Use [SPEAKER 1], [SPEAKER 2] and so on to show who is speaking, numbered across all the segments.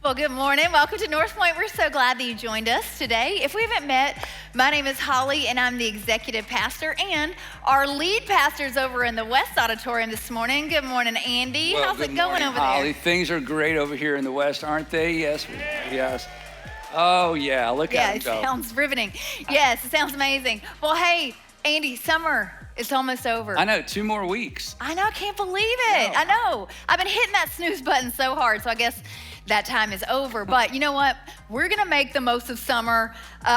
[SPEAKER 1] Well, good morning. Welcome to North Point. We're so glad that you joined us today. If we haven't met, my name is Holly, and I'm the executive pastor, and our lead pastor's over in the West Auditorium this morning. Good morning, Andy.
[SPEAKER 2] Well,
[SPEAKER 1] how's it going over
[SPEAKER 2] Holly.
[SPEAKER 1] there?
[SPEAKER 2] Things are great over here in the West, aren't they? Yes. Yes. Oh, yeah. Look at him go.
[SPEAKER 1] Yeah, it sounds riveting. Yes, it sounds amazing. Well, hey, Andy, summer is almost over.
[SPEAKER 2] I know, 2 more weeks.
[SPEAKER 1] I know, I can't believe it.
[SPEAKER 2] No.
[SPEAKER 1] I know. I've been hitting that snooze button so hard, so I guess that time is over. But you know what? We're going to make the most of summer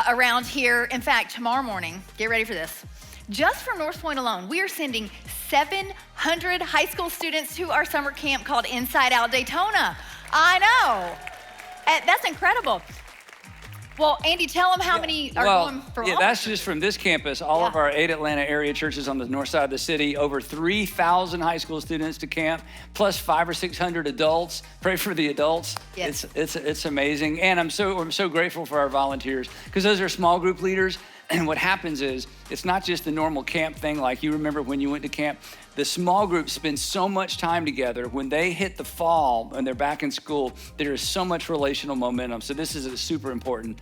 [SPEAKER 1] around here. In fact, tomorrow morning, get ready for this. Just from North Point alone, we are sending 700 high school students to our summer camp called Inside Out Daytona. I know. That's incredible. Well, Andy, tell them how many are going from all
[SPEAKER 2] that's just from this campus. All of our 8 Atlanta area churches on the north side of the city, over 3,000 high school students to camp, plus 500 or 600 adults. Pray for the adults.
[SPEAKER 1] Yes.
[SPEAKER 2] It's amazing. And I'm so grateful for our volunteers, because those are small group leaders. And what happens is, it's not just the normal camp thing like you remember when you went to camp. The small groups spend so much time together. When they hit the fall and they're back in school, there is so much relational momentum. So this is a super important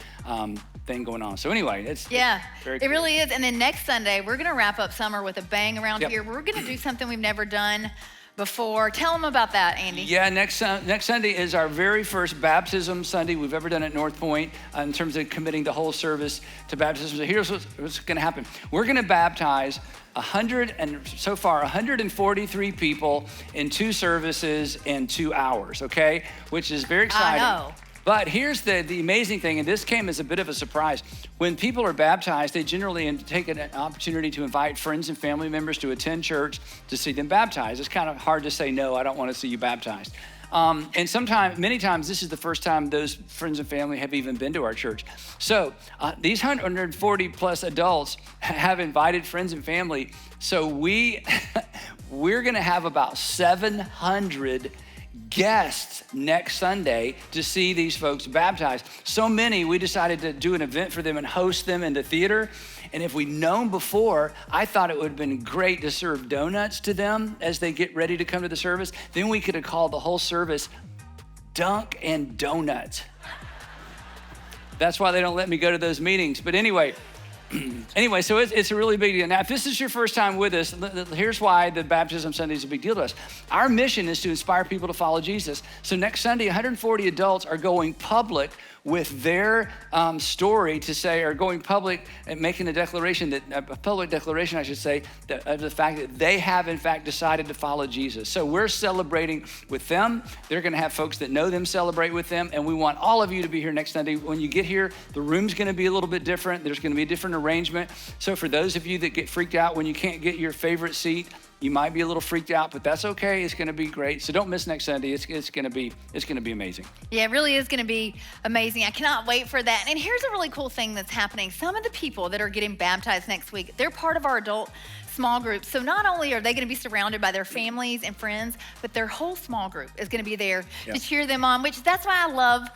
[SPEAKER 2] thing going on. So anyway, it's very cool.
[SPEAKER 1] It really is. And then next Sunday, we're going to wrap up summer with a bang around here. We're going to do something we've never done before. Tell them about that, Andy. Yeah,
[SPEAKER 2] next Sunday is our very first baptism Sunday we've ever done at North Point in terms of committing the whole service to baptism. So here's what's going to happen. We're going to baptize 143 people in 2 services in 2 hours, okay? Which is very exciting.
[SPEAKER 1] I know.
[SPEAKER 2] But here's the amazing thing, and this came as a bit of a surprise. When people are baptized, they generally take an opportunity to invite friends and family members to attend church to see them baptized. It's kind of hard to say, no, I don't want to see you baptized. And many times, this is the first time those friends and family have even been to our church. So these 140 plus adults have invited friends and family. So we're going to have about 700 guests next Sunday to see these folks baptized. So many, we decided to do an event for them and host them in the theater. And if we'd known before, I thought it would have been great to serve donuts to them as they get ready to come to the service. Then we could have called the whole service Dunk and Donuts. That's why they don't let me go to those meetings. But anyway, so it's a really big deal. Now, if this is your first time with us, here's why the Baptism Sunday is a big deal to us. Our mission is to inspire people to follow Jesus. So next Sunday, 140 adults are going public with their story to say, or going public and making a declaration, a public declaration, I should say, of the fact that they have, in fact, decided to follow Jesus. So we're celebrating with them. They're going to have folks that know them celebrate with them. And we want all of you to be here next Sunday. When you get here, the room's going to be a little bit different. There's going to be a different arrangement. So for those of you that get freaked out when you can't get your favorite seat, you might be a little freaked out, but that's okay. It's going to be great. So don't miss next Sunday. It's going to be amazing.
[SPEAKER 1] Yeah, it really is going to be amazing. I cannot wait for that. And here's a really cool thing that's happening. Some of the people that are getting baptized next week, they're part of our adult small group. So not only are they going to be surrounded by their families and friends, but their whole small group is going to be there to cheer them on, that's why I love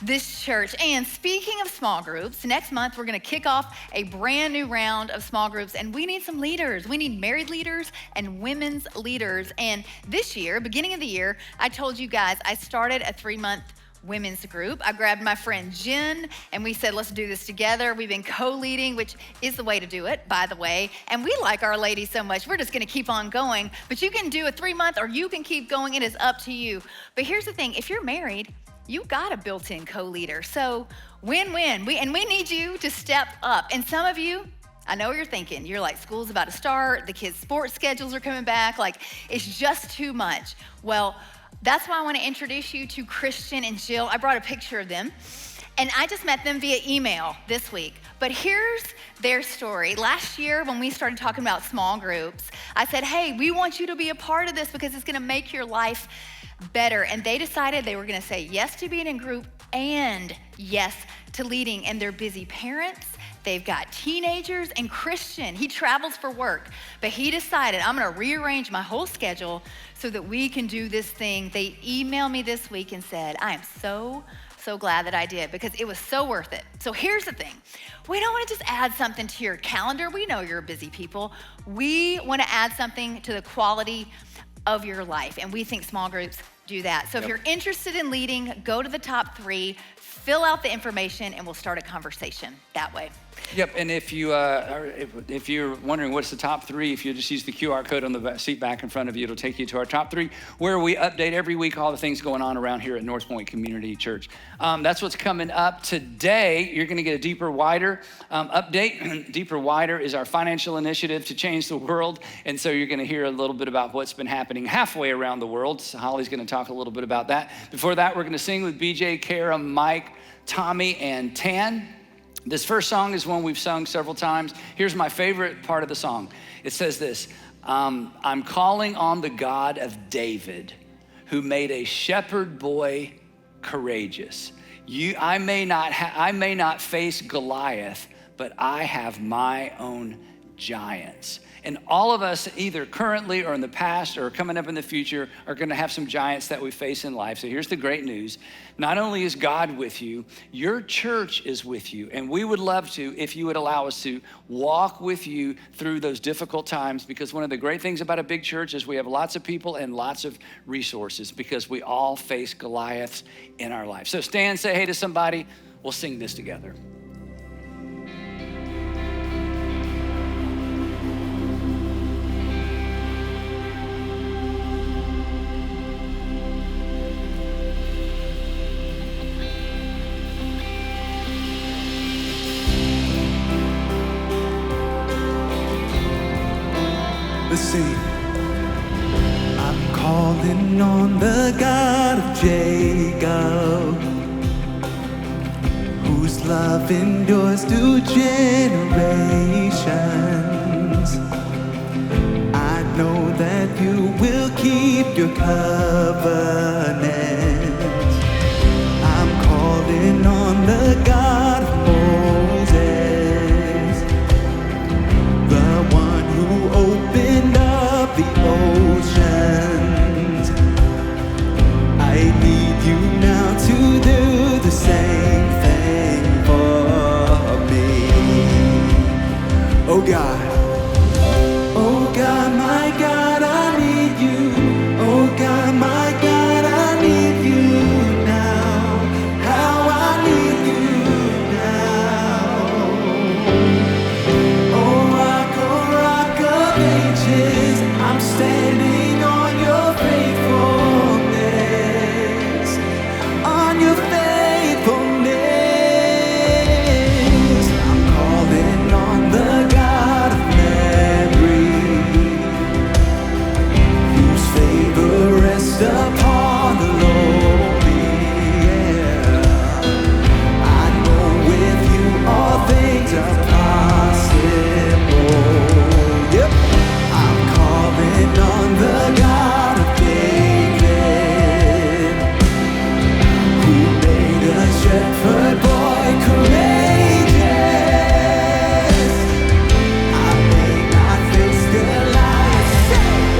[SPEAKER 1] this church. And speaking of small groups, next month we're going to kick off a brand new round of small groups, and we need some leaders. We need married leaders and women's leaders. And this year, beginning of the year, I told you guys I started a 3-month women's group. I grabbed my friend Jen and we said, let's do this together. We've been co-leading, which is the way to do it, by the way. And we like our ladies so much, we're just going to keep on going. But you can do a 3-month or you can keep going. It is up to you. But here's the thing, if you're married, you got a built-in co-leader. So win-win. We need you to step up. And some of you, I know what you're thinking. You're like, school's about to start. The kids' sports schedules are coming back. Like, it's just too much. Well, that's why I want to introduce you to Christian and Jill. I brought a picture of them. And I just met them via email this week. But here's their story. Last year, when we started talking about small groups, I said, hey, we want you to be a part of this because it's going to make your life better. And they decided they were going to say yes to being in group and yes to leading. And they're busy parents. They've got teenagers, and Christian, he travels for work, but he decided, I'm going to rearrange my whole schedule so that we can do this thing. They emailed me this week and said, I am so glad that I did because it was so worth it. So here's the thing. We don't want to just add something to your calendar. We know you're busy people. We want to add something to the quality of your life. And we think small groups do that. So if you're interested in leading, go to the top 3, fill out the information, and we'll start a conversation that way.
[SPEAKER 2] Yep, and if you're wondering what's the top 3, if you just use the QR code on the seat back in front of you, it'll take you to our top 3, where we update every week all the things going on around here at North Point Community Church. That's what's coming up today. You're going to get a Deeper, Wider update. Deeper, Wider is our financial initiative to change the world, and so you're going to hear a little bit about what's been happening halfway around the world. So Holly's going to talk a little bit about that. Before that, we're going to sing with BJ, Kara, Mike, Tommy, and Tan. This first song is one we've sung several times. Here's my favorite part of the song. It says this, I'm calling on the God of David, who made a shepherd boy courageous. I may not face Goliath, but I have my own giants. And all of us, either currently or in the past or coming up in the future, are gonna have some giants that we face in life. So here's the great news. Not only is God with you, your church is with you. And we would love to, if you would allow us to, walk with you through those difficult times, because one of the great things about a big church is we have lots of people and lots of resources, because we all face Goliaths in our life. So stand, say hey to somebody. We'll sing this together.
[SPEAKER 3] Sing. I'm calling on the God of Jacob, whose love endures to generations. I know that you will keep your covenant. I'm calling on the God of Moses, the one who opened up the oceans. I need you now to do the same thing for me. Oh God, my God, I need you. Oh God, my God, I need you now. How I need you now. Oh rock of ages, I'm standing on your faithfulness, on your faithfulness. I'm calling on the God of memory, whose favor rests upon the lowly. Yeah. I know with you all things are possible. Yep. I'm calling on the God of David, who made a shepherd boy courageous. I may not face Goliath,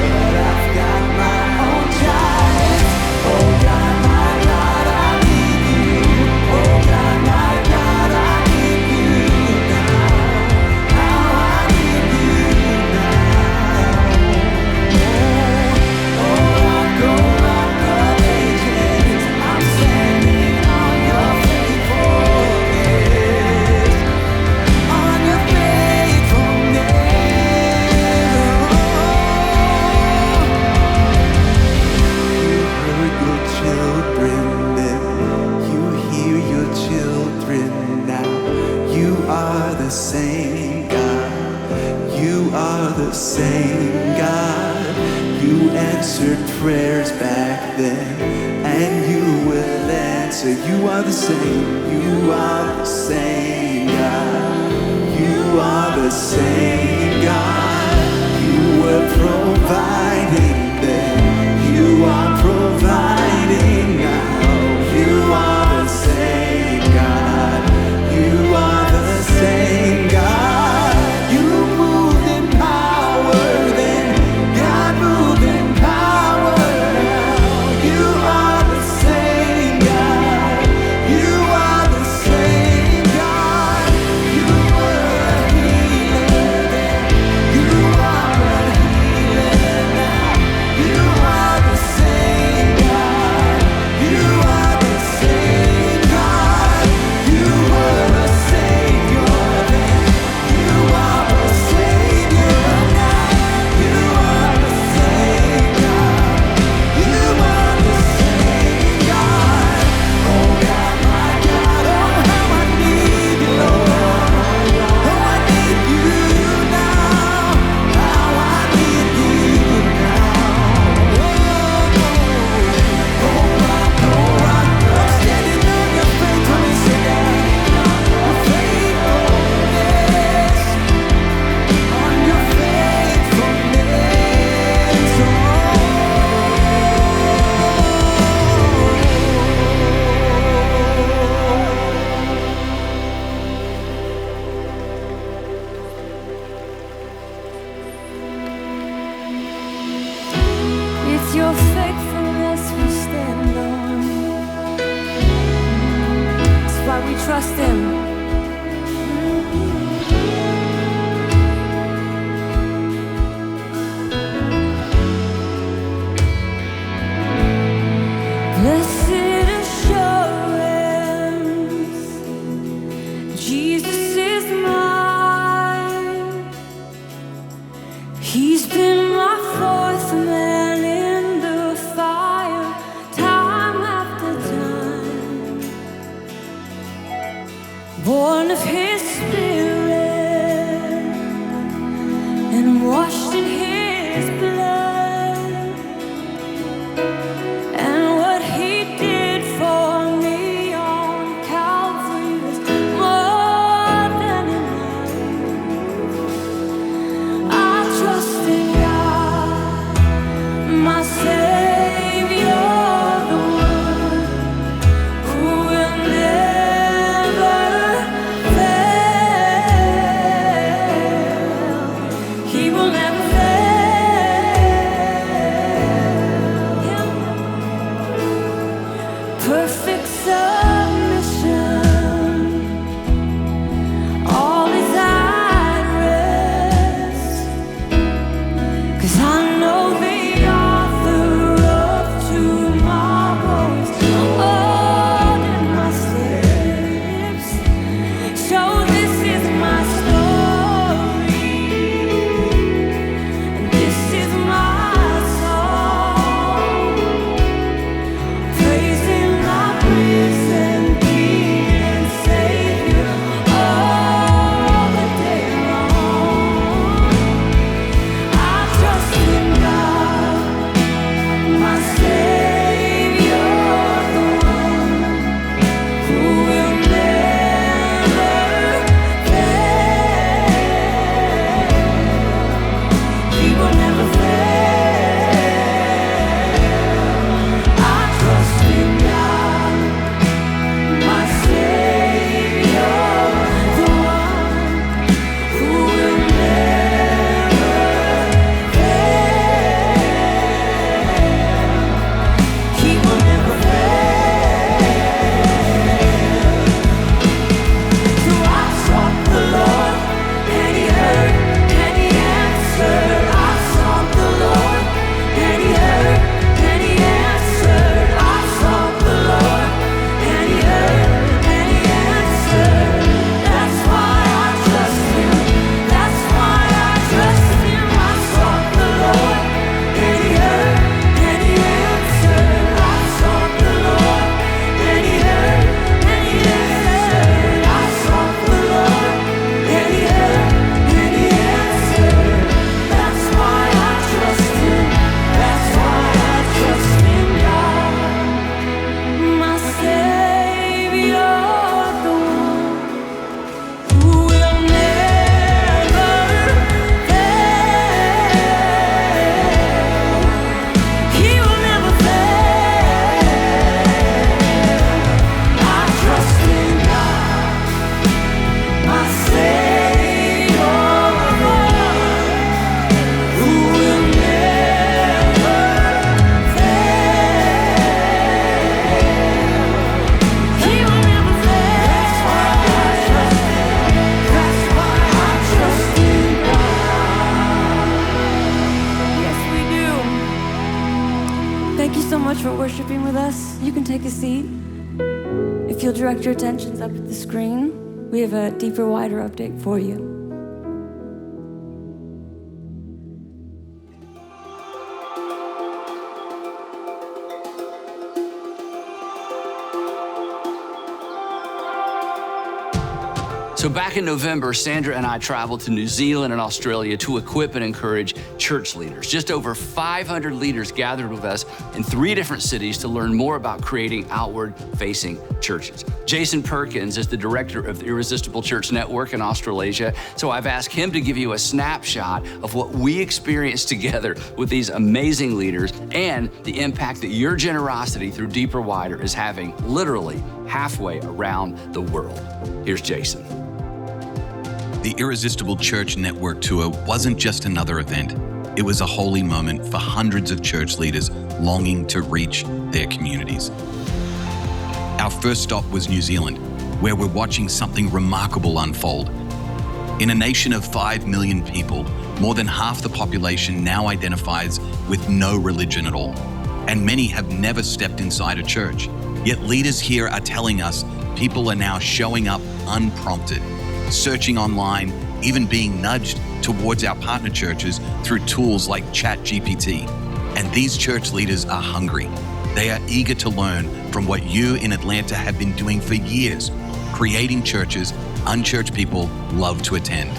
[SPEAKER 3] but I've got my own giants. Oh God, my God, I need you. Oh God, my God, I need you now. How I need you now. Oh rock of ages, I'm standing on your faithfulness, on your faithfulness. You hear your children now. You are the same God. You are the same God. You answered prayers back then, and you will answer. You are the same. You are the same God. You are the same God. You were providing then. You are providing now. You are the same God. You are the same God. You moved in power then. God moved in power now. You are the same God. You are the same God. You were a healer then. You are a healer now. You are the same
[SPEAKER 4] we trust him. Blessed assurance, Jesus is mine. He's been my fourth man in the fire, time after time. Born of his spirit and washed in his blood. And what he did for me on Calvary was more than enough. I trust in God, my Savior, the one who will never fail. He will never fail. Perfect submission, all is at rest. 'Cause I know the author of tomorrow is ordering my steps. So this is my story, and this is my song, praising my risen King and Savior all the day long. I trust in God, my Savior, the one who will never fail. He will never fail. I trust in God, my Savior, the one who will never fail. He will never fail. So I sought the Lord, and he heard, and he answered. I sought the Lord, and he heard, and he answered. I sought the Lord, and he heard, and he answered. That's why I trust him. That's why I trust him. I sought the Lord, and he heard, and he answered. I sought the Lord, and he heard, and he answered. I sought the Lord, and he heard, and he answered. That's why I trust him. That's why I trust in God, my Savior, the one who will never fail. He will never fail. I trust in God, my Savior, the one who will never fail. He will never fail. That's why I trust him. That's why I trust in God. Yes, we do. Thank you so much for worshiping with us. You can take a seat. If you'll direct your attentions up at the screen, we have a deeper, wider update for you.
[SPEAKER 2] So back in November, Sandra and I traveled to New Zealand and Australia to equip and encourage church leaders. Just over 500 leaders gathered with us in 3 different cities to learn more about creating outward-facing churches. Jason Perkins is the director of the Irresistible Church Network in Australasia, so I've asked him to give you a snapshot of what we experienced together with these amazing leaders and the impact that your generosity through Deeper Wider is having literally halfway around the world. Here's Jason.
[SPEAKER 5] The Irresistible Church Network Tour wasn't just another event. It was a holy moment for hundreds of church leaders longing to reach their communities. Our first stop was New Zealand, where we're watching something remarkable unfold. In a nation of 5 million people, more than half the population now identifies with no religion at all, and many have never stepped inside a church. Yet leaders here are telling us people are now showing up unprompted, searching online, even being nudged towards our partner churches through tools like ChatGPT. And these church leaders are hungry. They are eager to learn from what you in Atlanta have been doing for years, creating churches unchurched people love to attend.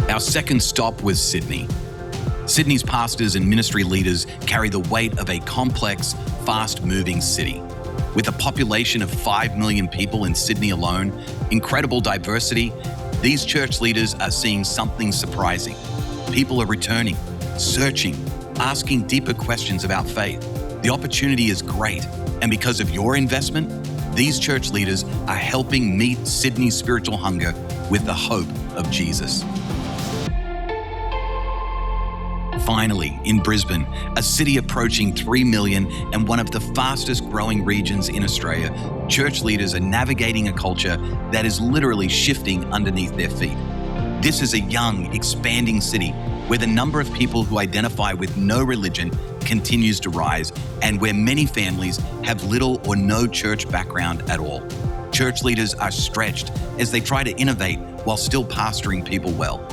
[SPEAKER 5] Our second stop was Sydney. Sydney's pastors and ministry leaders carry the weight of a complex, fast-moving city. With a population of 5 million people in Sydney alone, incredible diversity, these church leaders are seeing something surprising. People are returning, searching, asking deeper questions about faith. The opportunity is great, and because of your investment, these church leaders are helping meet Sydney's spiritual hunger with the hope of Jesus. Finally, in Brisbane, a city approaching 3 million and one of the fastest growing regions in Australia, church leaders are navigating a culture that is literally shifting underneath their feet. This is a young, expanding city where the number of people who identify with no religion continues to rise, and where many families have little or no church background at all. Church leaders are stretched as they try to innovate while still pastoring people well.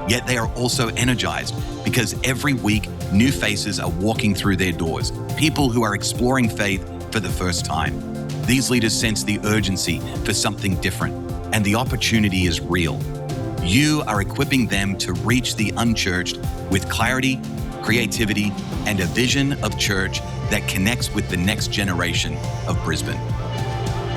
[SPEAKER 5] Yet they are also energized because every week new faces are walking through their doors, people who are exploring faith for the first time. These leaders sense the urgency for something different, and the opportunity is real. You are equipping them to reach the unchurched with clarity, creativity, and a vision of church that connects with the next generation of Brisbane.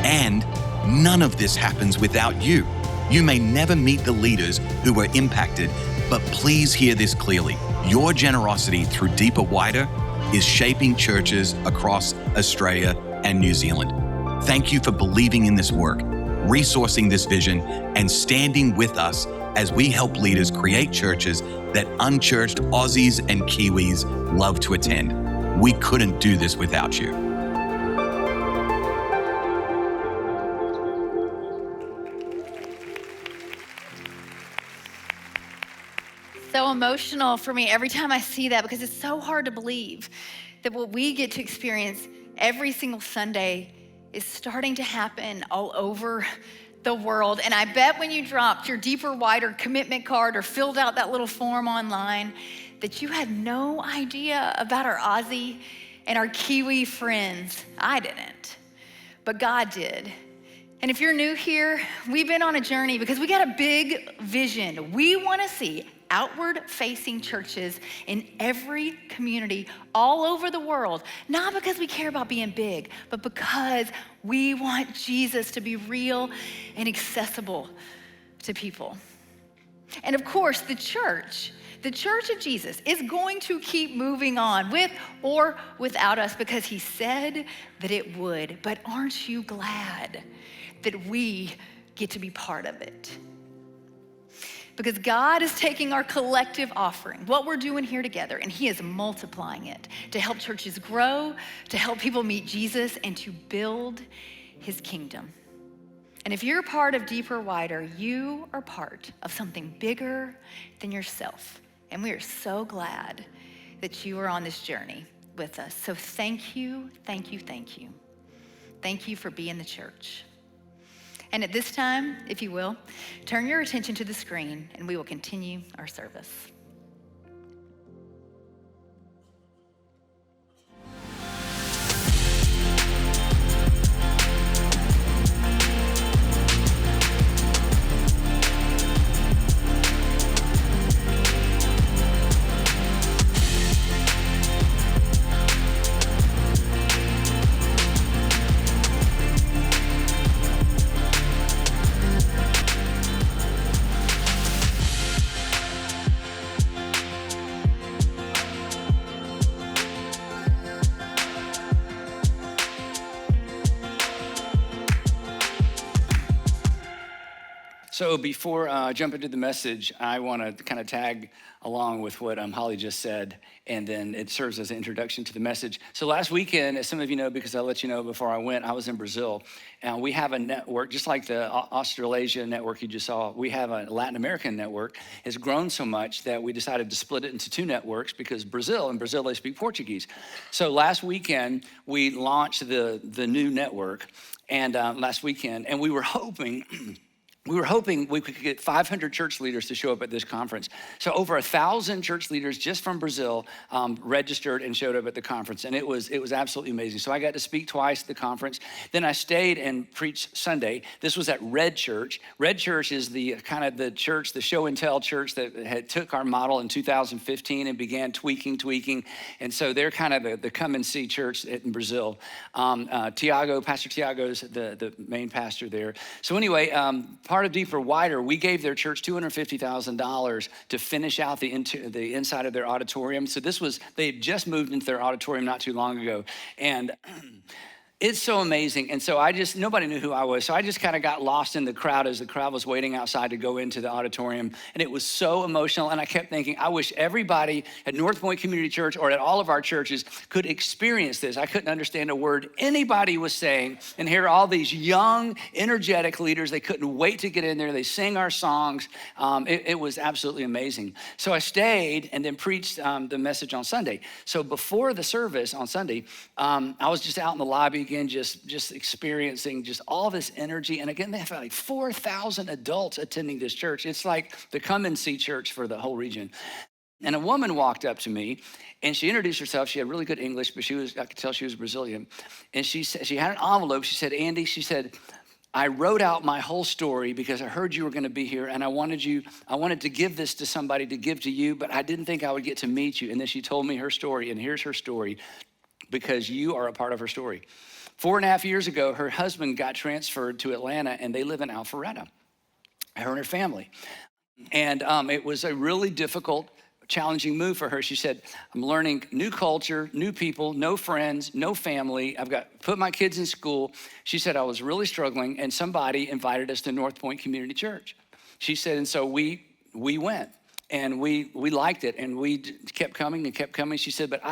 [SPEAKER 5] And none of this happens without you. You may never meet the leaders who were impacted, but please hear this clearly. Your generosity through Deeper Wider is shaping churches across Australia and New Zealand. Thank you for believing in this work, resourcing this vision, and standing with us as we help leaders create churches that unchurched Aussies and Kiwis love to attend. We couldn't do this without you.
[SPEAKER 1] So emotional for me every time I see that, because it's so hard to believe that what we get to experience every single Sunday is starting to happen all over the world. And I bet when you dropped your Deeper Wider commitment card or filled out that little form online, that you had no idea about our Aussie and our Kiwi friends. I didn't, but God did. And if you're new here, we've been on a journey because we got a big vision. We want to see outward-facing churches in every community all over the world, not because we care about being big, but because we want Jesus to be real and accessible to people. And of course, the church of Jesus is going to keep moving on with or without us because he said that it would. But aren't you glad that we get to be part of it? Because God is taking our collective offering, what we're doing here together, and he is multiplying it to help churches grow, to help people meet Jesus, and to build his kingdom. And if you're part of Deeper Wider, you are part of something bigger than yourself. And we are so glad that you are on this journey with us. So thank you, thank you, thank you. Thank you for being the church. And at this time, if you will, turn your attention to the screen and we will continue our service.
[SPEAKER 2] So before I jump into the message, I want to kind of tag along with what Holly just said, and then it serves as an introduction to the message. So last weekend, as some of you know, because I let you know before I went, I was in Brazil, and we have a network, just like the Australasia network you just saw, we have a Latin American network. It's grown so much that we decided to split it into two networks because in Brazil, they speak Portuguese. So last weekend, we launched the new network, and last weekend, and we were hoping we could get 500 church leaders to show up at this conference. So over 1,000 church leaders just from Brazil registered and showed up at the conference, and it was absolutely amazing. So I got to speak twice at the conference. Then I stayed and preached Sunday. This was at Red Church. Red Church is the kind of the church, the show and tell church that had took our model in 2015 and began tweaking. And so they're kind of the come and see church in Brazil. Pastor Tiago's the main pastor there. So anyway, part of Deeper Wider, we gave their church $250,000 to finish out the inside of their auditorium. So they had just moved into their auditorium not too long ago. And it's so amazing. And so nobody knew who I was. So I just kind of got lost in the crowd as the crowd was waiting outside to go into the auditorium. And it was so emotional. And I kept thinking, I wish everybody at North Point Community Church or at all of our churches could experience this. I couldn't understand a word anybody was saying. And here are all these young, energetic leaders. They couldn't wait to get in there. They sang our songs. It was absolutely amazing. So I stayed and then preached the message on Sunday. So before the service on Sunday, I was just out in the lobby again, just experiencing just all this energy. And again, they have like 4,000 adults attending this church. It's like the come and see church for the whole region. And a woman walked up to me and she introduced herself. She had really good English, but I could tell she was Brazilian. And she said, she had an envelope. She said, Andy, she said, I wrote out my whole story because I heard you were going to be here, and I wanted to give this to somebody to give to you, but I didn't think I would get to meet you. And then she told me her story, and here's her story, because you are a part of her story. 4.5 years ago, her husband got transferred to Atlanta, and they live in Alpharetta, her and her family. And it was a really difficult, challenging move for her. She said, I'm learning new culture, new people, no friends, no family. I've got put my kids in school. She said, I was really struggling, and somebody invited us to North Point Community Church. She said, and so we went. And we liked it, and we kept coming and kept coming. She said, but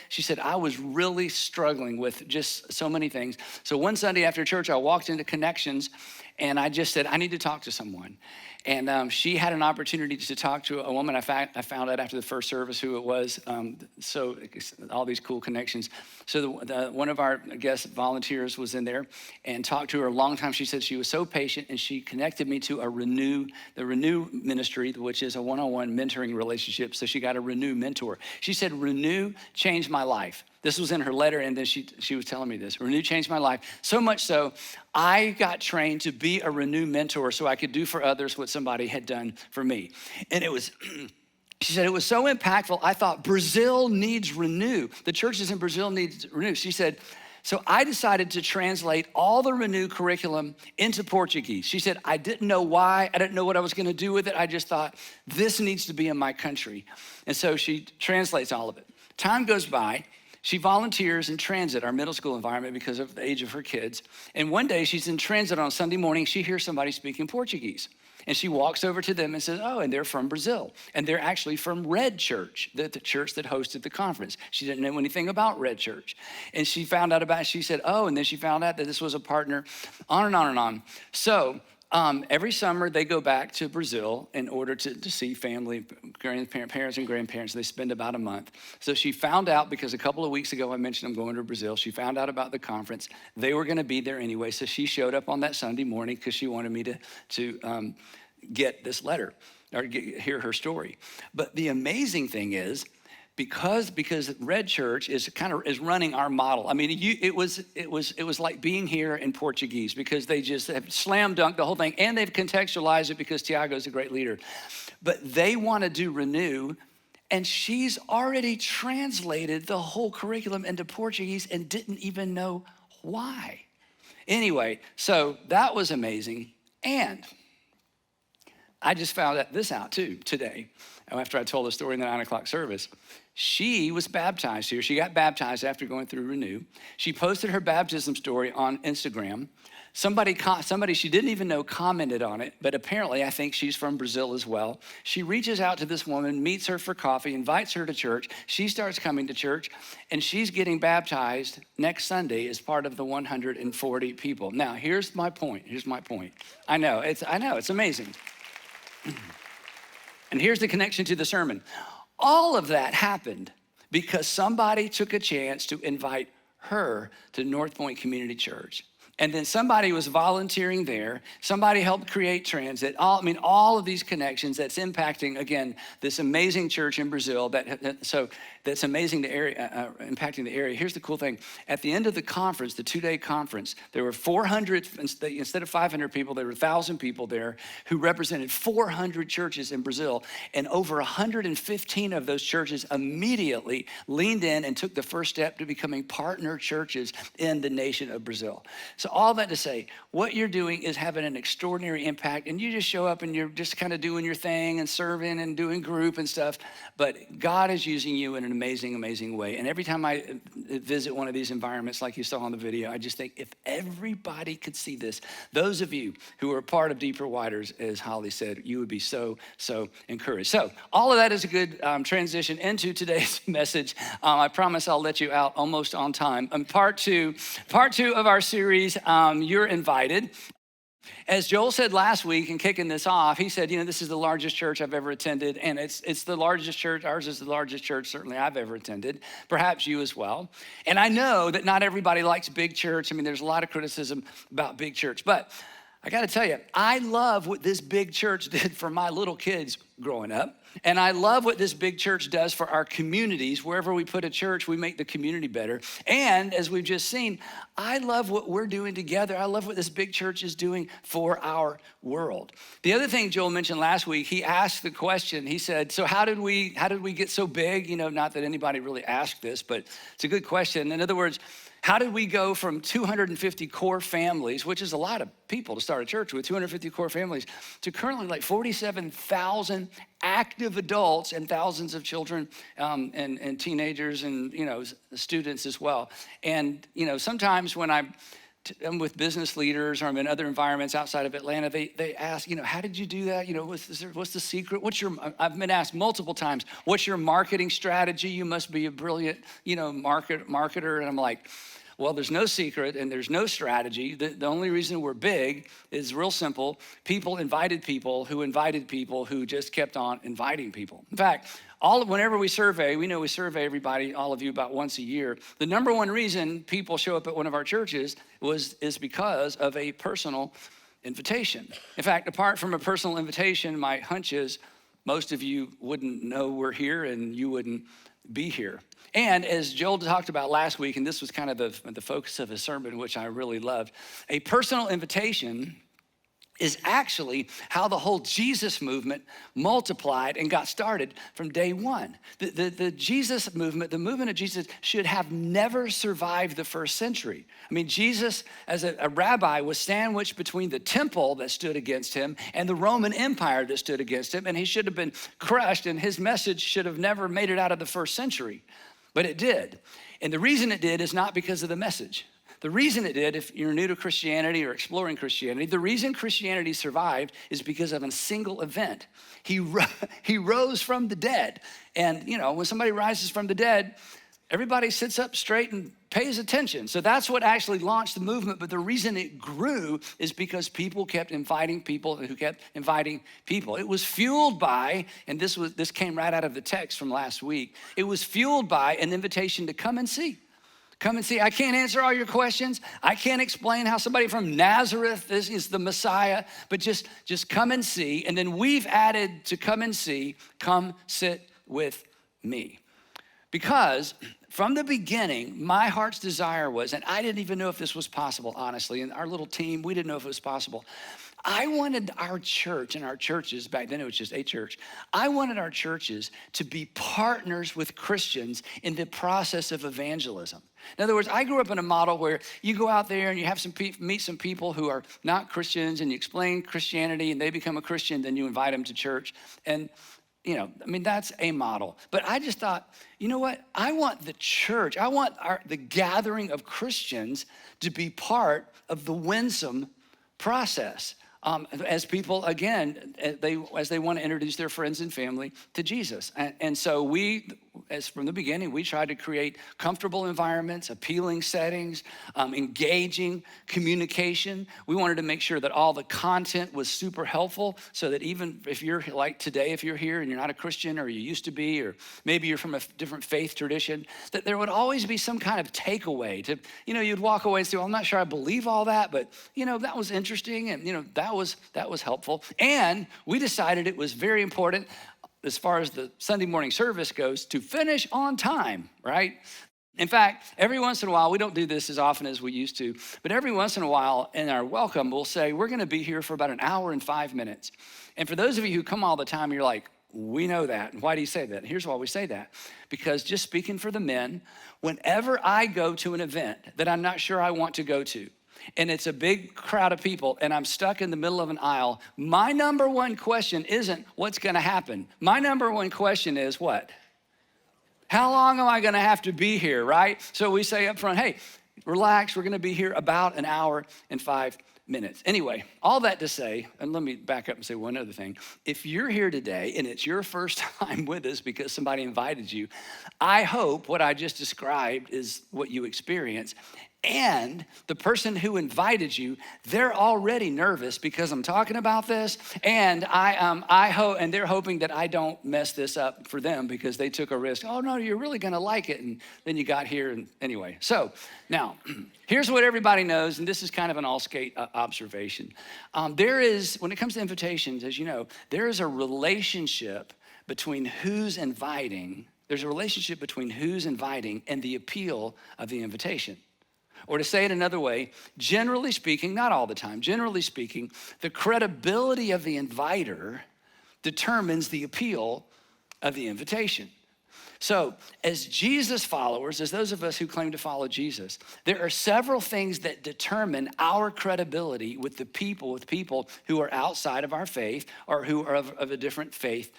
[SPEAKER 2] she said, I was really struggling with just so many things. So one Sunday after church, I walked into Connections, and I just said, I need to talk to someone. And she had an opportunity to talk to a woman. I found out after the first service who it was. So all these cool connections. So one of our guest volunteers was in there and talked to her a long time. She said she was so patient, and she connected me to the Renew ministry, which is a one-on-one mentoring relationship. So she got a Renew mentor. She said, Renew changed my life. This was in her letter, and then she was telling me this. Renew changed my life, so much so I got trained to be a Renew mentor so I could do for others what somebody had done for me. And it was, she said, it was so impactful, I thought Brazil needs Renew. The churches in Brazil need Renew. She said, so I decided to translate all the Renew curriculum into Portuguese. She said, I didn't know why. I didn't know what I was going to do with it. I just thought, this needs to be in my country. And so she translates all of it. Time goes by. She volunteers in transit, our middle school environment, because of the age of her kids. And one day she's in transit on Sunday morning. She hears somebody speaking Portuguese. And she walks over to them and says, oh, and they're from Brazil. And they're actually from Red Church, the church that hosted the conference. She didn't know anything about Red Church. And she found out about it. She said, oh, and then she found out that this was a partner, on and on and on. So every summer they go back to Brazil in order to see family, parents and grandparents. They spend about a month. So she found out, because a couple of weeks ago I mentioned I'm going to Brazil. She found out about the conference. They were going to be there anyway. So she showed up on that Sunday morning because she wanted me to get this letter or hear her story. But the amazing thing is, because Red Church is running our model. I mean, it was like being here in Portuguese, because they just have slam dunked the whole thing, and they've contextualized it because Tiago's a great leader. But they want to do Renew, and she's already translated the whole curriculum into Portuguese and didn't even know why. Anyway, so that was amazing. And I just found this out too today, after I told the story in the 9 o'clock service. She was baptized here. She got baptized after going through Renew. She posted her baptism story on Instagram. Somebody she didn't even know commented on it, but apparently I think she's from Brazil as well. She reaches out to this woman, meets her for coffee, invites her to church. She starts coming to church, and she's getting baptized next Sunday as part of the 140 people. Now, here's my point. I know, it's amazing. And here's the connection to the sermon. All of that happened because somebody took a chance to invite her to North Point Community Church. And then somebody was volunteering there. Somebody helped create transit. All of these connections that's impacting, again, this amazing church in Brazil that's amazing the area, impacting the area. Here's the cool thing. At the end of the conference, the 2-day conference, there were 400, instead of 500 people, there were 1,000 people there who represented 400 churches in Brazil. And over 115 of those churches immediately leaned in and took the first step to becoming partner churches in the nation of Brazil. So all that to say, what you're doing is having an extraordinary impact, and you just show up and you're just kind of doing your thing and serving and doing group and stuff, but God is using you in an amazing, amazing way. And every time I visit one of these environments like you saw on the video, I just think if everybody could see this, those of you who are part of Deeper Widers, as Holly said, you would be so, so encouraged. So all of that is a good transition into today's message. I promise I'll let you out almost on time. Part two of our series, You're Invited. As Joel said last week in kicking this off, he said, this is the largest church I've ever attended, and it's the largest church, ours is the largest church certainly I've ever attended, perhaps you as well. And I know that not everybody likes big church. There's a lot of criticism about big church, but I gotta tell you, I love what this big church did for my little kids growing up. And I love what this big church does for our communities. Wherever we put a church, we make the community better. And as we've just seen, I love what we're doing together. I love what this big church is doing for our world. The other thing Joel mentioned last week, he asked the question, he said, so how did we get so big? Not that anybody really asked this, but it's a good question. In other words, how did we go from 250 core families, which is a lot of people to start a church with, 250 core families, to currently like 47,000 active adults and thousands of children and teenagers and, students as well. And, sometimes when I'm with business leaders or I'm in other environments outside of Atlanta, they ask, how did you do that? What's the secret? I've been asked multiple times, what's your marketing strategy? You must be a brilliant, marketer. And I'm like, well, there's no secret and there's no strategy. The only reason we're big is real simple. People invited people who just kept on inviting people. In fact, whenever we survey, we survey everybody, all of you, about once a year. The number one reason people show up at one of our churches is because of a personal invitation. In fact, apart from a personal invitation, my hunch is most of you wouldn't know we're here and you wouldn't be here. And as Joel talked about last week, and this was kind of the focus of his sermon, which I really loved, a personal invitation is actually how the whole Jesus movement multiplied and got started from day one. The Jesus movement, the movement of Jesus, should have never survived the first century. Jesus, as a rabbi, was sandwiched between the temple that stood against him and the Roman Empire that stood against him, and he should have been crushed, and his message should have never made it out of the first century. But it did. And the reason it did is not because of the message. The reason it did, if you're new to Christianity or exploring Christianity, the reason Christianity survived is because of a single event. He rose from the dead. And, when somebody rises from the dead, everybody sits up straight and pays attention. So that's what actually launched the movement. But the reason it grew is because people kept inviting people who kept inviting people. It was fueled by, and this came right out of the text from last week, it was fueled by an invitation to come and see. Come and see. I can't answer all your questions. I can't explain how somebody from Nazareth is the Messiah, but just come and see. And then we've added to come and see, come sit with me. Because from the beginning, my heart's desire was, and I didn't even know if this was possible, honestly, and our little team, we didn't know if it was possible. I wanted our church and our churches, back then it was just a church, I wanted our churches to be partners with Christians in the process of evangelism. In other words, I grew up in a model where you go out there and you have meet some people who are not Christians and you explain Christianity and they become a Christian, then you invite them to church. And that's a model. But I just thought, you know what? I want the church, I want the gathering of Christians to be part of the winsome process. As people, again, as they want to introduce their friends and family to Jesus. And so we, as from the beginning, we tried to create comfortable environments, appealing settings, engaging communication. We wanted to make sure that all the content was super helpful so that even if you're like today, if you're here and you're not a Christian or you used to be, or maybe you're from a different faith tradition, that there would always be some kind of takeaway to, you'd walk away and say, well, I'm not sure I believe all that, but that was interesting and that was helpful. And we decided it was very important as far as the Sunday morning service goes to finish on time, right? In fact, every once in a while, we don't do this as often as we used to, but every once in a while in our welcome, we'll say, we're gonna be here for about an hour and 5 minutes. And for those of you who come all the time, you're like, we know that. And why do you say that? Here's why we say that. Because just speaking for the men, whenever I go to an event that I'm not sure I want to go to, and it's a big crowd of people and I'm stuck in the middle of an aisle, my number one question isn't what's gonna happen. My number one question is what? How long am I gonna have to be here, right? So we say up front, hey, relax, we're gonna be here about an hour and 5 minutes. Anyway, all that to say, and let me back up and say one other thing. If you're here today and it's your first time with us because somebody invited you, I hope what I just described is what you experience. And the person who invited you, they're already nervous because I'm talking about this, and I hope, and they're hoping that I don't mess this up for them because they took a risk. Oh no, you're really gonna like it, and then you got here, and anyway. So now, here's what everybody knows, and this is kind of an all-skate observation. There is, when it comes to invitations, as you know, there is a relationship between who's inviting. There's a relationship between who's inviting and the appeal of the invitation. Or to say it another way, generally speaking, not all the time, generally speaking, the credibility of the inviter determines the appeal of the invitation. So as Jesus followers, as those of us who claim to follow Jesus, there are several things that determine our credibility with people who are outside of our faith or who are of a different faith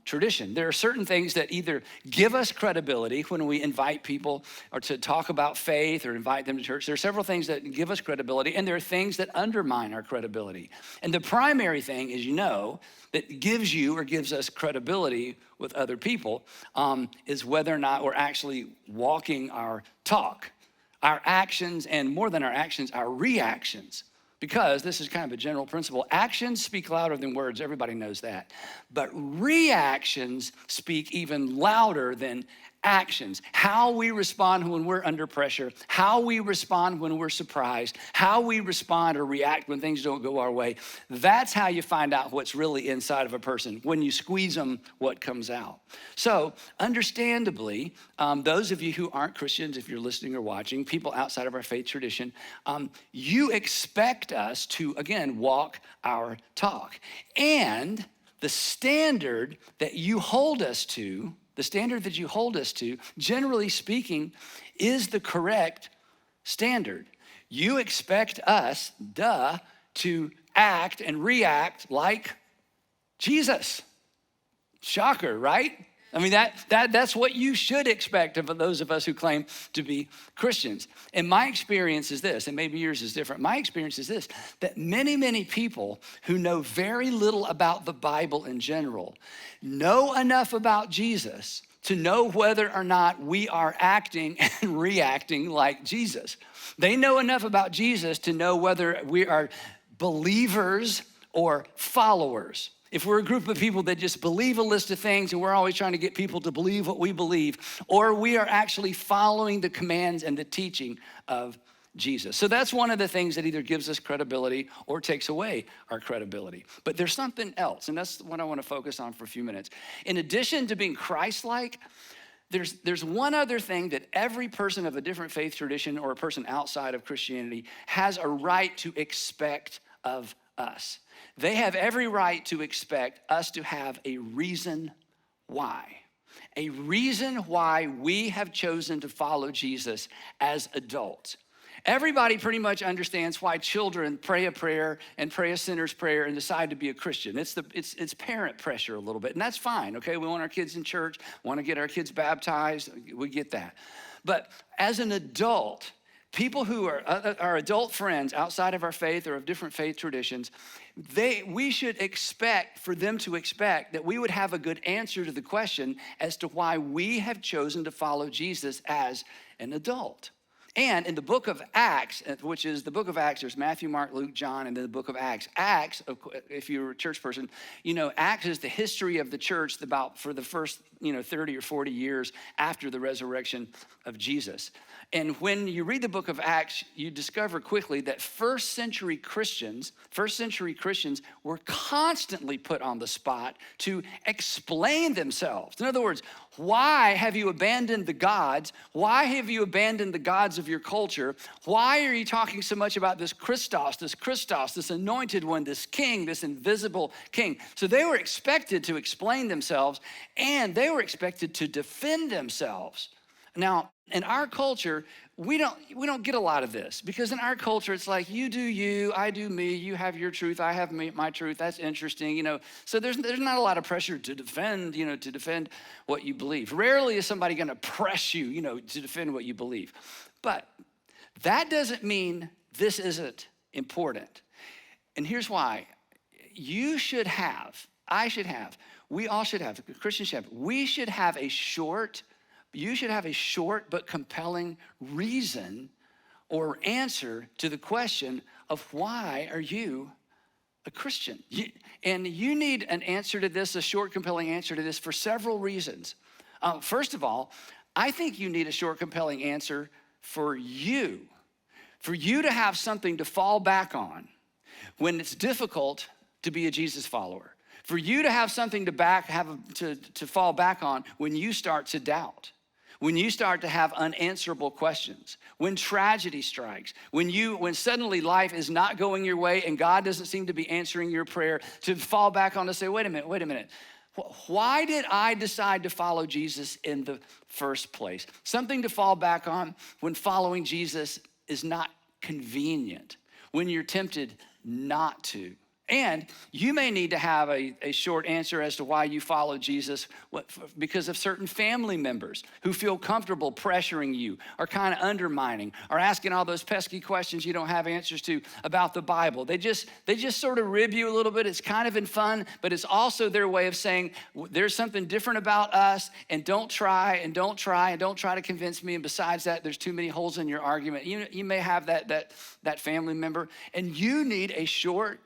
[SPEAKER 2] tradition. There are certain things that either give us credibility when we invite people or to talk about faith or invite them to church. There are several things that give us credibility, and there are things that undermine our credibility. And the primary thing, as you know, that gives you or gives us credibility with other people is whether or not we're actually walking our talk, our actions, and more than our actions, our reactions. Because this is kind of a general principle. Actions speak louder than words, everybody knows that. But reactions speak even louder than actions. How we respond when we're under pressure, how we respond when we're surprised, how we respond or react when things don't go our way. That's how you find out what's really inside of a person. When you squeeze them, what comes out. So understandably, those of you who aren't Christians, if you're listening or watching, people outside of our faith tradition, you expect us to, again, walk our talk. And the standard that you hold us to, generally speaking, is the correct standard. You expect us, to act and react like Jesus. Shocker, right? I mean, that's what you should expect of those of us who claim to be Christians. And my experience is this, and maybe yours is different. My experience is this, that many, many people who know very little about the Bible in general know enough about Jesus to know whether or not we are acting and reacting like Jesus. They know enough about Jesus to know whether we are believers or followers. If we're a group of people that just believe a list of things and we're always trying to get people to believe what we believe, or we are actually following the commands and the teaching of Jesus. So that's one of the things that either gives us credibility or takes away our credibility. But there's something else, and that's what I want to focus on for a few minutes. In addition to being Christ-like, there's one other thing that every person of a different faith tradition or a person outside of Christianity has a right to expect of us. They have every right to expect us to have a reason why. A reason why we have chosen to follow Jesus as adults. Everybody pretty much understands why children pray a prayer and pray a sinner's prayer and decide to be a Christian. It's parent pressure a little bit, and that's fine, okay? We want our kids in church, want to get our kids baptized, we get that. But as an adult, people who are our adult friends outside of our faith or of different faith traditions, we should expect for them to expect that we would have a good answer to the question as to why we have chosen to follow Jesus as an adult. And in the book of Acts, which is the book of Acts, there's Matthew, Mark, Luke, John, and then the book of Acts. Acts, if you're a church person, you know, Acts is the history of the church for the first, 30 or 40 years after the resurrection of Jesus. And when you read the book of Acts, you discover quickly that first century Christians were constantly put on the spot to explain themselves. In other words, why have you abandoned the gods? Why have you abandoned the gods of your culture? Why are you talking so much about this Christos, this anointed one, this king, this invisible king? So they were expected to explain themselves, and they were expected to defend themselves. Now, in our culture, we don't get a lot of this, because in our culture, it's like, you do you, I do me, you have your truth, I have my truth, that's interesting, So there's not a lot of pressure to defend, to defend what you believe. Rarely is somebody gonna press you, to defend what you believe. But that doesn't mean this isn't important. And here's why. You should have, I should have, we all should have, Christians should have, you should have a short but compelling reason or answer to the question of why are you a Christian? And you need an answer to this, a short, compelling answer to this for several reasons. First of all, I think you need a short, compelling answer for you to have something to fall back on when it's difficult to be a Jesus follower. For you to have something to fall back on when you start to doubt. When you start to have unanswerable questions, when tragedy strikes, when suddenly life is not going your way and God doesn't seem to be answering your prayer, to fall back on to say, wait a minute. Why did I decide to follow Jesus in the first place? Something to fall back on when following Jesus is not convenient, when you're tempted not to. And you may need to have a short answer as to why you follow Jesus because of certain family members who feel comfortable pressuring you or kind of undermining or asking all those pesky questions you don't have answers to about the Bible. They just sort of rib you a little bit. It's kind of in fun, but it's also their way of saying there's something different about us, and don't try to convince me. And besides that, there's too many holes in your argument. You may have that family member, and you need a short,